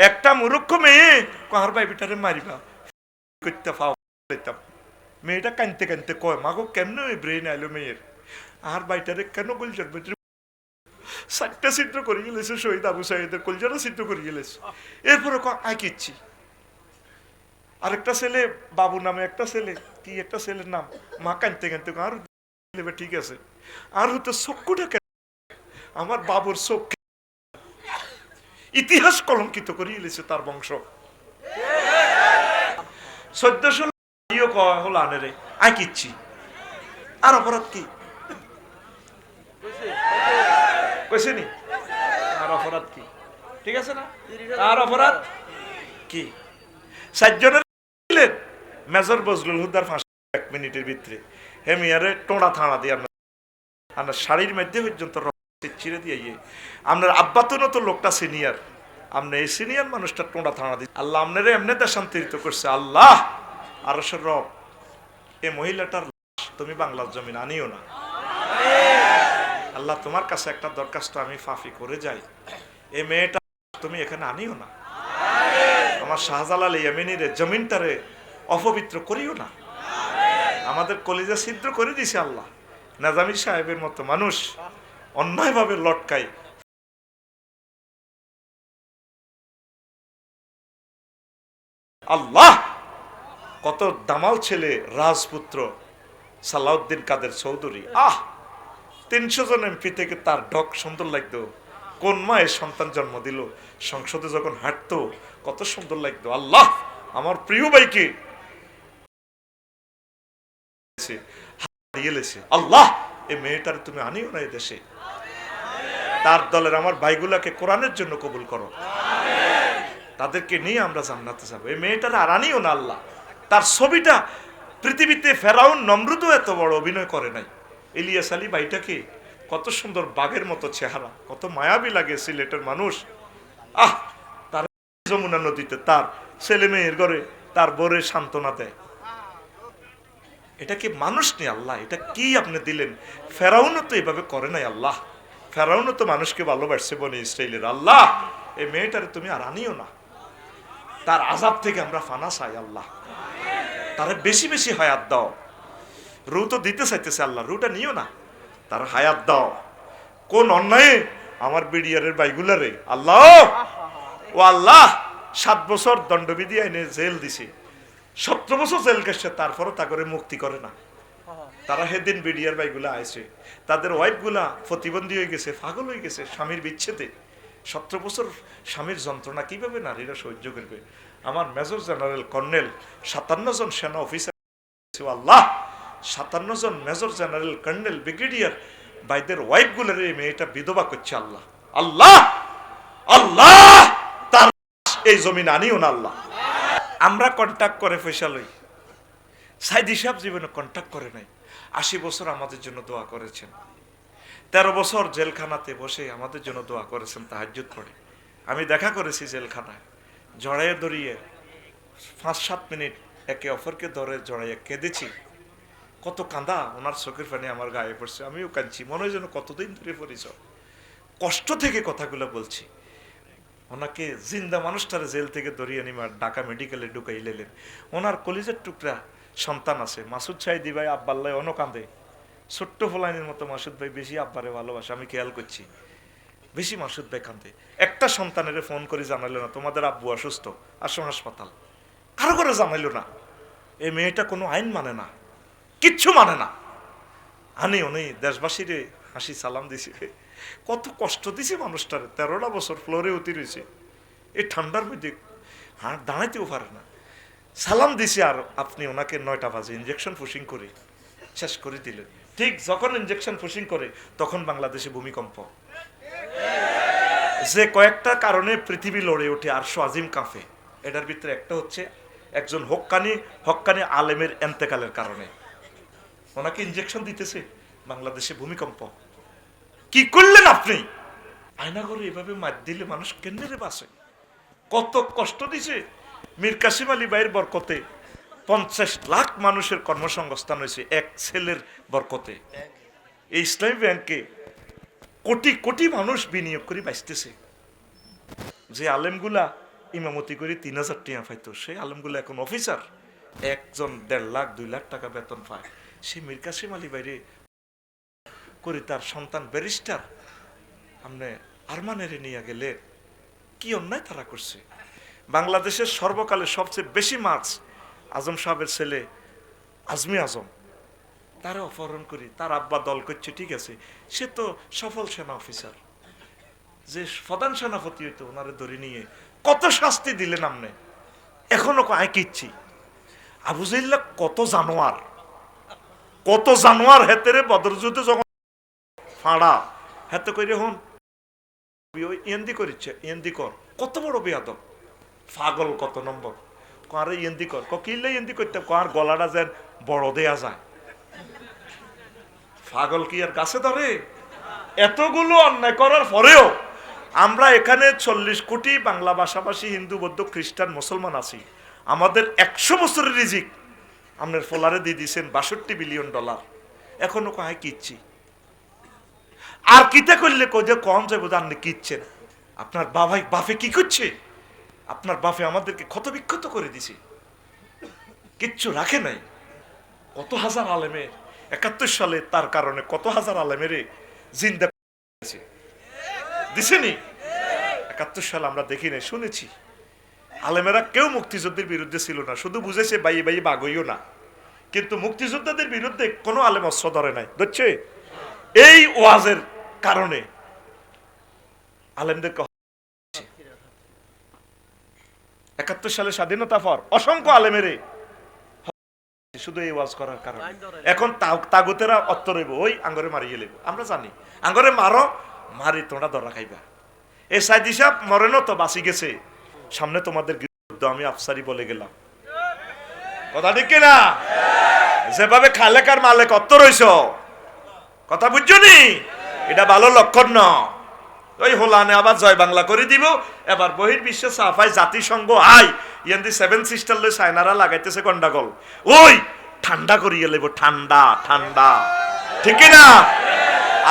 একটা মূর্খ মেয়ে কার ভাই বেটারে মারিবা করতে পাইতাম। মেয়েটা কানতে কানতে কয় মাগো কেমন ব্রেন আইলো মেয়ের, আর বাইটারে কেন গুলজার ভিতরে 4টা চিত্র করে গেলেছে, শহীদ আবু সাইদের কলজারা চিত্র করে গেলেছে। এরপরে আঁকিচ্ছি আরেকটা ছেলে বাবু নামে একটা ছেলে, কি একটা ছেলের নাম, মা কানতে কানতে আর ঠিক আছে, আর হতো চক্ষুটা কেন আমার বাবুর চোখ, ইতিহাস কলঙ্কিত করে গেলেছে তার বংশ। 1400 হল আনে রে আঁকিচ্ছি, আর অপরাধ কি কইছে নি, আর অপরাধ কি, ঠিক আছে না, আর অপরাধ কি? 4 জনের মেজর বজলুল হুদার ফাঁসি 1 মিনিটের ভিতরে হেমিয়ারে টোড়া থানা দিয়ে আপনার শাড়ির মধ্যে পর্যন্ত ছিঁড়ে দিয়ে আপনার আব্বা তো লোকটা সিনিয়র, আপনি এই সিনিয়র মানুষটা টোড়া থানা দিয়ে আল্লাহ আপনারে এমনি দেশান্তরিত করছে। আল্লাহ আরশের রব, এই মহিলাটার তুমি বাংলার জমিন আনিও না। আল্লাহ তোমার কাছে একটা দরখাস্ত আমি ফাফি করে যাই, এই মেয়েটা তুমি এখানে আনিও না। আমার শাহজালাল ইয়ামিনীর জমিনটারে অপবিত্র করিও না। আমাদের কলিজা ছিদ্র করে দিছে আল্লাহ, নাজামি সাহেবের মতো মানুষ অন্যায়ভাবে লটকায়। আল্লাহ কত দামাল ছেলে রাজপুত্র সালাউদ্দিন কাদের চৌধুরী, 300 জন এমপি থেকে তার ডক সুন্দর লাগতো। কোন মায়ের সন্তান জন্ম দিল, সংসদে যখন হাঁটতো কত সুন্দর লাগতো। আল্লাহ আমার প্রিয় ভাইকে আল্লাহ এই মেয়েটার তুমি আনিও না দেশে, তার দলের আমার ভাইগুলাকে কোরআনের জন্য কবুল করো, তাদেরকে নিয়ে আমরা জান্নাতে যাবো। এই মেয়েটার আর আনিও না আল্লাহ। তার ছবিটা পৃথিবীতে ফেরাউন নমরুদও এত বড় অভিনয় করে নাই। ইলিয়াস আলী ভাইটাকে কত সুন্দর বাঘের মতো চেহারা, কত মায়াবী লাগে সিলেটের মানুষ। তার যমুনা নদীতে তার ছেলে মেয়ের ঘরে তার বরে সান্ত্বনা দেয়। এটা কি মানুষ নেই আল্লাহ, এটা কি আপনি দিলেন? ফেরাউনও তো এভাবে করে নাই আল্লাহ, ফেরাউনও তো মানুষকে ভালোবাসছে বনি ইসরাইলের। আল্লাহ এই মেয়েটারে তুমি আর আনিও না, তার আযাব থেকে আমরা ফানা চাই আল্লাহ, তারা বেশি বেশি হায়াত দাও। রু তো দিতে চাইতেছে আল্লাহ, রুটা নিও না, তার হায়াত দাও। কোন অন্যায়ে আমার বিডিআরের বাইগুলারে আল্লাহ, ও আল্লাহ 7 বছর দণ্ডবিধি আইনে জেল দিছে, 17 বছর জেল গেছে, তারপরও তা করে মুক্তি করে না। তারা সেদিন বিডিআর বাইগুলা আইছে, তাদের ওয়াইফ গুলা প্রতিবন্ধী হয়ে গেছে, পাগল হয়ে গেছে স্বামীর বিচ্ছেদে। 17 বছর স্বামীর যন্ত্রণা কিভাবে নারীরা সহ্য করবে? আমার মেজর জেনারেল কর্নেল 57 জন সেনা অফিসার, আল্লাহ 57 জন মেজর জেনারেল কর্নেল ব্রিগেডিয়ার ভাইদের ওয়াইফ গুলার এই মেয়েটা বিধবা করছে। আল্লাহ আল্লাহ আল্লাহ তার এই জমিন আনিও না আল্লাহ। আমরা কন্ট্যাক্ট করে পয়সা লই, সাইদি সাহেব জীবনে কন্ট্যাক্ট করে নাই। 80 বছর আমাদের জন্য দোয়া করেছেন, 13 বছর জেলখানাতে বসে আমাদের জন্য দোয়া করেছেন তাহাজ্জুদ পড়ে। আমি দেখা করেছি জেলখানায়, জড়াইয়ে দড়িয়ে 5-7 মিনিট একে অপরকে ধরে জড়াইয়ে কেঁদেছি। কত কাঁদা, ওনার চোখের পানি আমার গায়ে পড়ছে, আমিও কাঁদছি, মনে হয় যেন কতদিন ধরে পরিচয় কষ্ট থেকে কথাগুলো বলছি। ওনাকে জিন্দা মানুষটারে জেল থেকে ধরিয়ে নিমার ঢাকা মেডিকেলে ঢুকাই লেলেন। ওনার কলিজের টুকরা সন্তান আছে মাসুদ সাইদি ভাই, আব্বাল্লাই অন কাঁদে, ছোট্ট ফলাইনের মতো মাসুদ ভাই বেশি আব্বারে ভালোবাসে, আমি খেয়াল করছি বেশি মাসুদ ভাই কাঁদে। একটা সন্তানের ফোন করে জানাইলো না তোমাদের আব্বু অসুস্থ, আসো হাসপাতাল, কারো করে জানাইলো না। এই মেয়েটা কোনো আইন মানে না, কিচ্ছু মানে না। আনি উনি দেশবাসীর হাসি সালাম দিছে, কত কষ্ট দিছে মানুষটারে। 13টা বছর ফ্লোরে উঠি রয়েছে এই ঠান্ডার মধ্যে, দাঁড়াইতেও পারে না। সালাম দিছে, আর আপনি ওনাকে 9টা বাজে ইঞ্জেকশন পুশিং করে শেষ করে দিলেন। ঠিক যখন ইঞ্জেকশন পুশিং করে তখন বাংলাদেশে ভূমিকম্প, যে কয়েকটা কারণে পৃথিবী লড়ে ওঠে, আরশ আজিম কাঁপে। এটার ভিতরে একটা হচ্ছে একজন হক্কানি আলেমের এন্তেকালের কারণে ওনাকে ইঞ্জেকশন দিতেছে, বাংলাদেশে ভূমিকম্প। কি করলেন আপনি? আয়না করে এভাবে মার দিলে মানুষ কেন্দ্রে বাসে। কত কষ্ট দিছে। মীর কাসিম আলী ভাইয়ের বরকতে 50 লাখ মানুষের কর্মসংস্থান হয়েছে এক ছেলের বরকতে। এই ইসলামী ব্যাংকে কোটি কোটি মানুষ বিনিয়োগ করে বাঁচতেছে। যে আলেমগুলা ইমামতি করে 3000 টাকা পাইতো, সেই আলমগুলো এখন অফিসার, একজন 1.5 লাখ 2 লাখ টাকা বেতন পায়। সে মীর কাসেম আলী বাইরে করে তার সন্তান ব্যারিস্টার, আপনি আরমানেরে নিয়ে গেলে কি অন্যায় তারা করছে। বাংলাদেশের সর্বকালে সবচেয়ে বেশি মার্কস আজম সাহেবের ছেলে আজমি আজম, তারা অপহরণ করি, তার আব্বা দল করছে, ঠিক আছে, সে তো সফল সেনা অফিসার, যে প্রধান সেনাপতি হইতো ওনারে ধরে নিয়ে কত শাস্তি দিলেন আপনি, এখনো আয় কিচ্ছি। আবু জাহিল্লা কত জানোয়ার হেতেরে বদরযুদ্ধে যখন ফাঁড়া হেতে করে হন ইয়েন্দি করিচ্ছে, ইয়েন্দি কর, কত বড় বেয়াদব পাগল, কত নম্বর কারে ইয়েন্দি কর, কিনলে ইয়েন্দি করতে কার গলাটা যেন বড় দেয়া যায়। পাগল কি আর গাছে ধরে? এতগুলো অন্যায় করার পরেও আমরা এখানে 40 কোটি বাংলা ভাষাভাষী হিন্দু বৌদ্ধ খ্রিস্টান মুসলমান আছি, আমাদের 100 বছরের রিজিক আপনার ফোলারে দিয়ে দিয়েছেন $62 বিলিয়ন, এখনো কায় কিচ্ছি। আর কিতে করলে যে কম যাবো আপনি কিচ্ছেন, আপনার বাপে কি করছে? আপনার বাপে আমাদেরকে ক্ষত বিক্ষত করে দিছে, কিচ্ছু রাখে নাই। কত হাজার আলেমের 71 সালে তার কারণে কত হাজার আলেমের জিন্দা দিছেনি। 71 সাল আমরা দেখি নাই, শুনেছি আলেমেরা কেউ মুক্তিযুদ্ধের বিরুদ্ধে ছিল না, শুধু বুঝেছে বাইয়ে বাইয়ে বাগইও না, কিন্তু মুক্তিযোদ্ধাদের বিরুদ্ধে কোনো আলেম অস্ত্র ধরে নাই, বুঝছে? এই ওয়াজের কারণে আলেমদেরকে 71 সালে স্বাধীনতা পর অসংখ্য আলেমেরে শুধু এই ওয়াজ করার কারণে। এখন তাগুতেরা অত্তর হইব, ওই আঙ্গরে মারি গেলে আমরা জানি, আঙ্গরে মারি তোমরা ধরা খাইবা। এ সাইদি সাহেব মরেনও তো বাঁচি গেছে, সামনে তোমাদের যুদ্ধ আমি আফসারি বলে গেলাম, কথা ঠিক কিনা? যেভাবে খালেকার মালেক অত্তর হইছ, কথা বুঝছো নি? এটা ভালো লক্ষণ না। ওই হোলানে আবার জয় বাংলা করে দিব, এবার বহির্বিশ্বে সাফাই জাতিসংঘ আই ইয়ান্দি 7 সিস্টার লই সাইনারা লাগাইতেছে গন্ডাগোল, ওই ঠান্ডা করিয়ে লেব, ঠান্ডা ঠান্ডা, ঠিক না?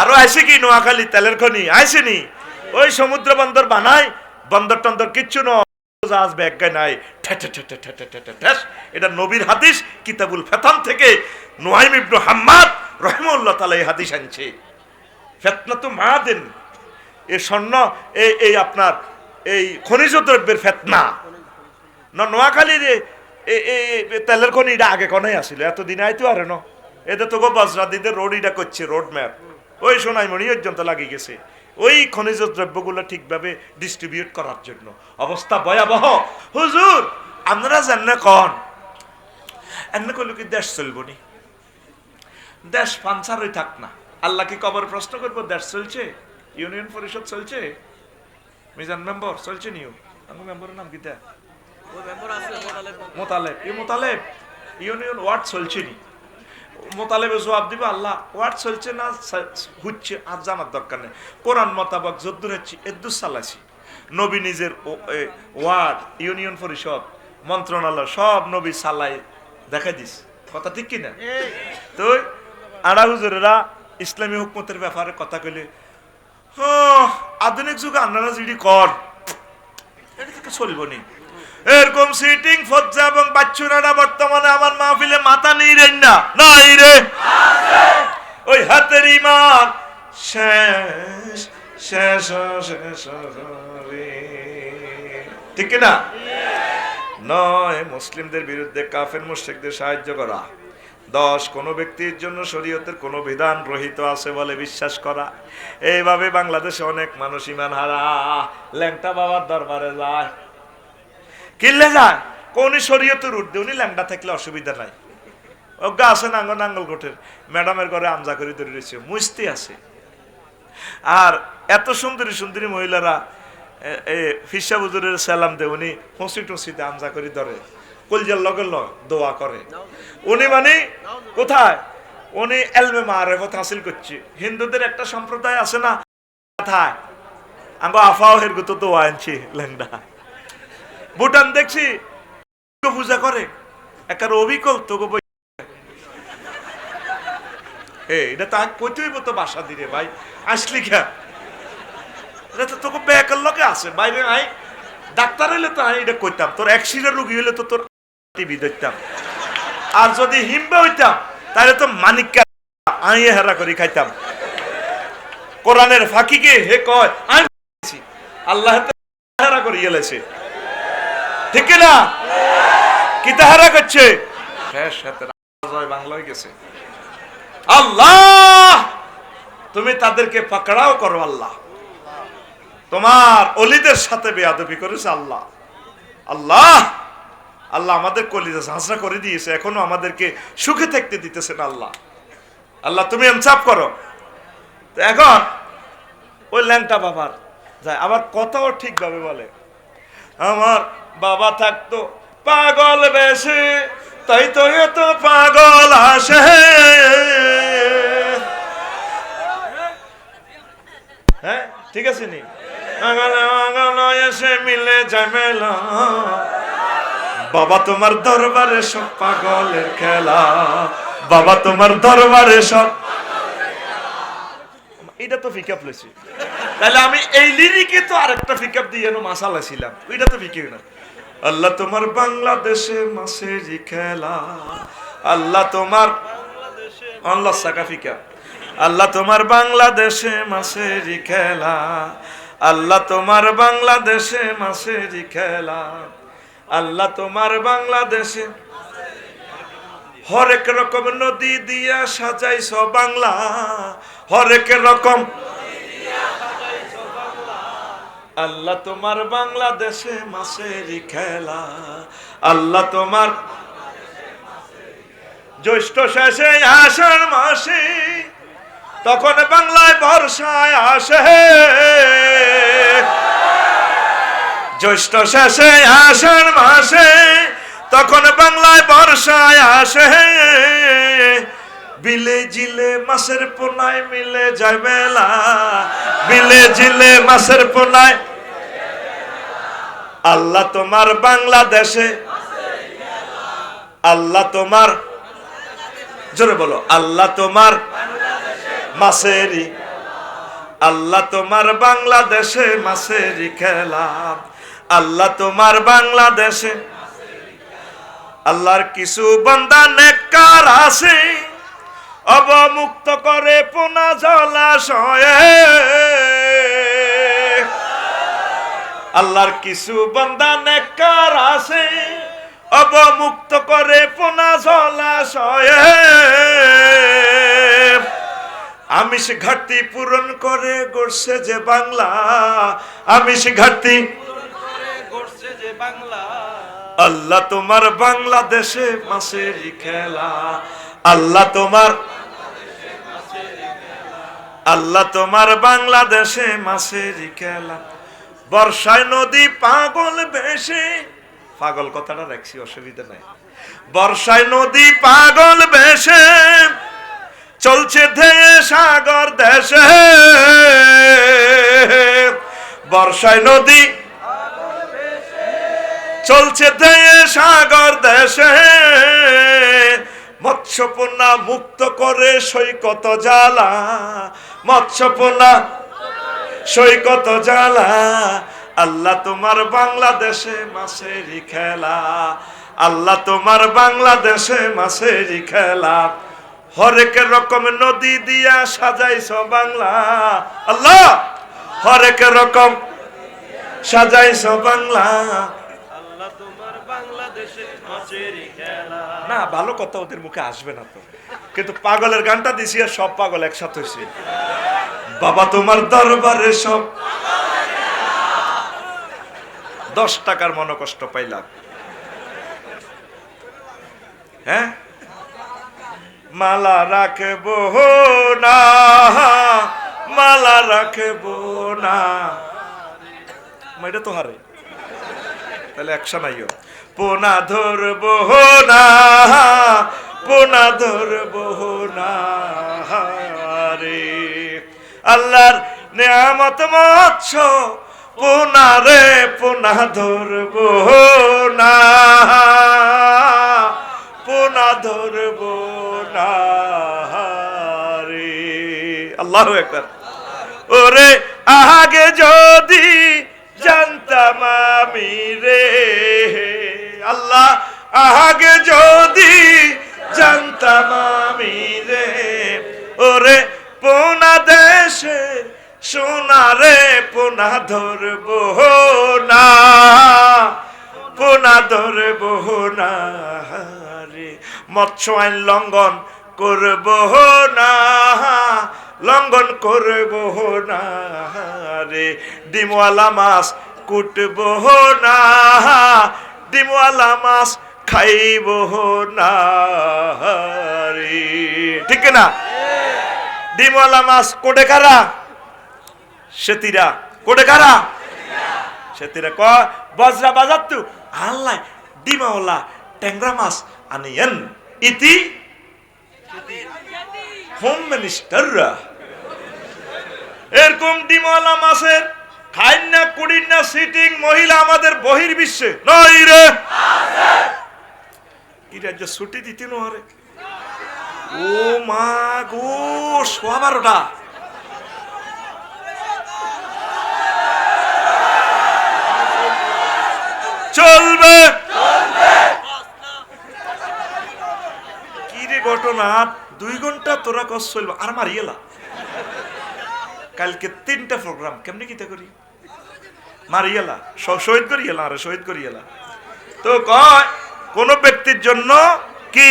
আরো আইসে কি নোয়াখালী তেলের খনি আইসেনি, ওই সমুদ্র বন্দর বানাই, বন্দর টন্দর কিচ্ছু ন, জাহাজ ব্যাগ নাই, এটা নবীর হাদিস কিতাবুল ফেতান থেকে নুয়াইম ইবনে হাম্মাদ রাহিমাহুল্লাহ তাআলা এই হাদিস আনছে। ফিতনাতু মাদিন, এই স্বর্ণ এই আপনার এই খনিজ দ্রব্যের ফেতনা না, নোয়াখালীর তেলের খনি এটা আগে কোনাই আসছিল, এতদিন আইতো আরে ন, এদের তো বজরা দিতে রোড এটা করছে, রোড ম্যাপ ওই সোনাইমণি পর্যন্ত লাগিয়ে গেছে, ওই খনিজ দ্রব্যগুলো ঠিকভাবে ডিস্ট্রিবিউট করার জন্য। অবস্থা ভয়াবহ। হুজুর আপনারা জানেন কন এমনি করলে কি দেশ চলবো নি? দেশ পাঞ্চারই থাক না, আল্লাহ কি কবর প্রশ্ন করবো দেশ চলছে? ইউনিয়ন পরিষদ চলছে, মিজান মেম্বার চলছে, নিউ আমার মেম্বারের নাম কি? মোতালেব ইউনিয়ন ওয়ার্ড চলছে নি, মোতালেবে জবাব দিবে আল্লাহ, ওয়ার্ড চলছে না হচ্ছে আর জানার দরকার নেই, কোরআন মোতাবেক যদ্দুর হচ্ছে এদ্দুর চালাইছি। নবী নিজের ওয়ার্ড ইউনিয়ন পরিষদ মন্ত্রণালয় সব নবী চালাই দেখাই দিস, কথা ঠিক কিনা? তো আড়া হুজুরেরা ইসলামী হুকুমতের ব্যাপারে কথা কইলে আধুনিক যুগে আপনারা যদি কর এটা চলব নি। এরকম সিটিং ফজ্জা এবং বাচ্চুরারা বর্তমানে আমার মাহফিলে মাথা নেই রে না, নাই রে, ওই হাতের ইমান শেষ শেষ শেষ, ঠিক না? নয় মুসলিমদের বিরুদ্ধে কাফের মুশরিকদের সাহায্য করা। 10 কোন ব্যক্তির জন্য শরীয়তের কোন বিধান রহিত আছে বলে বিশ্বাস করা। এইভাবে বাংলাদেশে অনেক মানুষ ইমান হারা ল্যাংটা বাবার দরবারে যায়, কিনলে যায় কোন শরীয়তের ঊর্ধ্বে, উনি ল্যাংটা থাকলে অসুবিধা নাই, অজ্ঞা আছে নাঙ্গল গোটের ম্যাডামের ঘরে আমজা করে ধরে রয়েছে, মুস্তি আছে। আর এত সুন্দরী সুন্দরী মহিলারা ফিসা হুজুরের সালাম দে, উনি হসি টসিতে আমজা করে ধরে, কলজার লগে দোয়া করে। উনি মানে কোথায় উনি এলমে মারিফত হাসিল করছে। হিন্দুদের একটা সম্প্রদায় আছে না, কোথায় আঙ্গো আফাও হের গতো দোয়া আনছি ল্যাংডা। ভুটান দেখছি পূজা করে, একটা অবিকল তোকে এটা তা কইতেই তো বাসা দিরে ভাই আসলি খা, এটা তো তোকে ব্যাকের লোকে আছে বাইরে আই ডাক্তার হইলে তো আমি এটা কইতাম, তোর অ্যাক্সিডেন্ট রোগী হইলে তো তোর টিভি দেখতাম, আর যদি হিমবে হইতাম তাহলে তো মানিককে আইয়ে হেরা করি খাইতাম। কোরআনের ফাঁকিকে হে কয় আমি আল্লাহ হেরা করি এলেছে, ঠিক না? কি তাহারা করছে? বাংলা হয়ে গেছে। আল্লাহ তুমি তাদেরকে পাকড়াও করো, আল্লাহ তোমার অলিদের সাথে বেয়াদবি করেছে আল্লাহ। আল্লাহ আল্লাহ আমাদের কলিজা ঝাঁঝরা করে দিয়েছে, এখনো আমাদেরকে সুখে থাকতে দিতেছেন আল্লাহ। আল্লাহ তুমি ইনসাফ করো। তো এখন ওই ল্যাংটা বাবার যায়, আবার কথাও ঠিকভাবে বলে, আমার বাবা থাকতো পাগল বেশে, তাই তো এত পাগল আসে। হ্যাঁ ঠিক আছে নি, এসে মিলে ঝামেলা, বাবা তোমার দরবারে সব পাগলের খেলা, বাবা তোমার দরবারে সব। এটা তো পিকআপ লইছি, তাহলে আমি এই লিরিকে তো আরেকটা পিকআপ দিয়ে মাসালা ছিলাম, এটা তো পিকআপ না। আল্লাহ তোমার বাংলাদেশে মাসেরই খেলা, আল্লাহ তোমার আল্লাহ সাকা পিকআপ, আল্লাহ তোমার বাংলাদেশে মাসেরই খেলা, আল্লাহ তোমার বাংলাদেশে মাসেরই খেলা, আল্লাহ তোমার বাংলাদেশে হরেক রকম নদী দিয়া সাজাইছ বাংলা, হরেক রকম আল্লাহ তোমার বাংলাদেশে মাসেরই খেলা, আল্লাহ তোমার জ্যৈষ্ঠ শেষে আষাঢ় মাসে, তখন বাংলায় বর্ষায় আসে, জ্যৈষ্ঠ শেষে আষাঢ় মাসে, তখন বাংলায় বর্ষায় আসে, বিলে জিলে মাছের পোনায় মিলে যায় বেলা, বিলে জিলে মাছের পোনায়। আল্লাহ তোমার বাংলাদেশে, আল্লাহ তোমার জোরে বলো, আল্লাহ তোমার মাছেরই, আল্লাহ তোমার বাংলাদেশে মাছেরই খেলা, আল্লাহ তোমার বাংলাদেশে। আল্লাহর কিছু বান্দা নেককার আছে, অবমুক্ত করে পোনা জলাশয়ে, আল্লাহর কিছু বান্দা নেককার আছে, অবমুক্ত করে পোনা জলাশয়ে, আমিষ ঘাটতি পূরণ করে গড়ছে যে বাংলা, আমিষ ঘাটতি গড়ছে যে বাংলা, আল্লাহ তোমার বাংলাদেশে মাছেরই খেলা, আল্লাহ তোমার, আল্লাহ তোমার বাংলাদেশে মাছেরই খেলা। বর্ষায় নদী পাগল বেশে, পাগল কথাটা রাখছি অসুবিধা নাই, বর্ষায় নদী পাগল বেশে, চলছে ধেয়ে সাগর দেশে, বর্ষায় নদী চলছে ধেয়ে সাগর দেশে, মৎস্যপোনা মুক্ত করে সৈকত জ্বালা, মৎস্যপোনা সৈকত জ্বালা, আল্লাহ তোমার বাংলাদেশে মাছেরই খেলা, আল্লাহ তোমার বাংলাদেশে মাছেরই খেলা, হরেক রকম নদী দিয়া সাজাইছ বাংলা, আল্লাহ হরেক রকম সাজাইছ বাংলা, আল্লাহ তোমার বাংলাদেশে মাছেরই খেলা। না ভালো কথা ওদের মুখে আসবে না তো, কিন্তু পাগলের গানটা দিছি আর সব পাগল একসাথে হয়েছে, বাবা তোমার দরবারে সব। 10 টাকার মনোকষ্ট পাইলাম, হ্যাঁ মালা রাখবো না, মালা রাখবো না, এটা তো হারে তাহলে একশো নাইও, পোনা ধরবো না, পোনা ধরবো না রে, আল্লাহর নেয়ামত মৎস্য পোনা রে, পোনা ধরবো না, পোনা ধরবো না রে। আল্লাহু আকবার। ওরে আগে যদি জানতে জানতাম আমি রে আল্লাহ আগে যদি জানতাম আমি রে ওরে পোনা দেশে সোনারে পোনা ধরব না পোনা ধরব না রে মৎস্য আইন লঙ্ঘন করব না লঙ্ঘন করব না রে ডিমওয়ালা মাছ কুটব না ডিমওয়ালা মাছ খাইব না রে ঠিক না ডিমওয়ালা মাছ কোটে কারা সেতিরা কোটে কারা সেতিরা ক বজরা বাজার তু আল্লাহ ডিমওয়ালা ট্যাংরা মাছ আনিয়েন ইতি হোম মিনিস্টাররা এরকম ডিমওয়ালা মাছের খাইন না কুড়িন না সিটিং মহিলা আমাদের বহির্বিশ্বে নয় রে ইরা যে ছুটি দিতে নরে ও মা গো 12:15 চলবে কি রে ঘটনা 2 ঘন্টা তোরা কস চলবে আর মারিয়েলা কালকে 3টা প্রোগ্রাম কেমনে কিতা করি মারিয়েলা শহীদ করিয়েলা আরে শহীদ করিয়েলা তো কয় কোন ব্যক্তির জন্য কি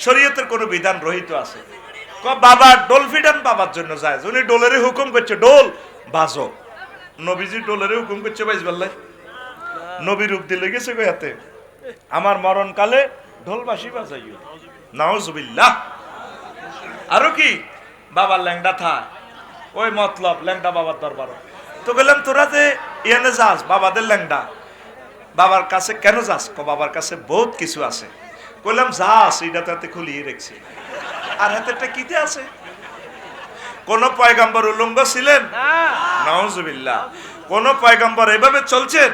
শরীয়তের কোন বিধান রহিত আছে বাবা ডোল ফিডান বাবার জন্য যায় উনি ডোলের হুকুম করছে ডোল বাজো নবীজি ডোলের হুকুম করছে বাইজবাল্লাই নবী রূপ দিলে গেছে গয়াতে আমার মরণকালে ঢোল বাঁশি বাজাইও নাউজুবিল্লাহ আরো কি বাবার ল্যাংডা থা ওই মতলব ল্যাংডা বাবার দরবার তো বললাম তোরা যে ইয়ানে যাস বাবাদের ল্যাংডা বাবার কাছে কেন যাস বাবার কাছে বহুত কিছু আছে কইলাম যাস এটা তাতে খুলিয়ে রেখছি আর হাতেরটা কিতে আছে কোন পয়গাম্বর উলঙ্গ ছিলেন নাউজুবিল্লাহ কোন পয়গাম্বর এভাবে চলছেন